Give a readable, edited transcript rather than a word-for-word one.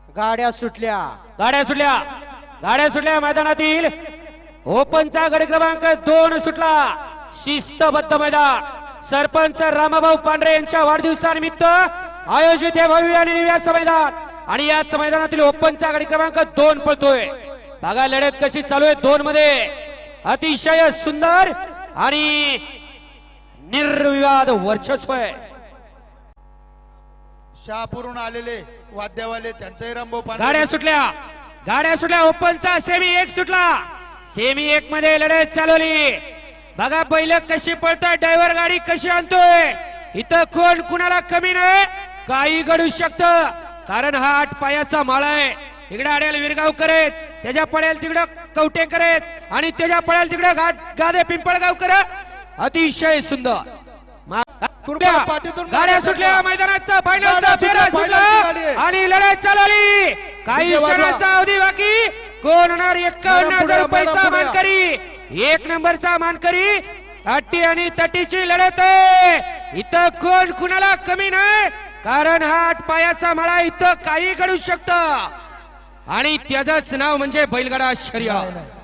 गाड्या सुटल्या गाड्या सुटल्या मैदानातील ओपनचा गडी क्रमांक 2 सुटला। शिस्तबद्ध मैदान सरपंच रामाभाऊ पांढरे यांच्या वाढदिवसानिमित्त आयोजित हे भव्य आणि दिव्य असं मैदान आणि याच मैदानातील ओपनचा गडी क्रमांक 2 पळतोय। बघा लढत कशी चालू आहे 2 मध्ये, अतिशय सुंदर आणि निर्विवाद वर्चस्व आहे। शहापूरून आलेले वाद्यवाले त्यांचाही रंबो गाड्या सुटल्या ओपनचा सेमी 1 सुटला। सेमी 1 मध्ये लढत चालवली। बघा बैल कशी पळतात, ड्रायव्हर गाडी कशी आणतोय। इथं कोण कुणाला कमी नाही, काही घडू शकतं कारण हा 8 पायाचा माळा आहे। इकडे आडेल विरगावकर आहेत, त्याच्या पळेल तिकडं कवटेकर आहेत आणि त्याच्या पळेल तिकडं गादे पिंपळगावकर। अतिशय सुंदर गाड्या सुटल्या, मैदानाचा फायनलचा फेरा सुटला आणि लढत चालवली। काही क्षणाचा अवधी बाकी, कोण होणार 51,000 रुपयाचा मानकरी, 1 नंबरचा मानकरी। अट्टी आणि तटीची लढत आहे, इथं कोण कुणाला कमी नाही कारण हा 8 पायाचा माळा, इथं काही घडू शकतं आणि त्याचंच नाव म्हणजे बैलगाडा शर्यत।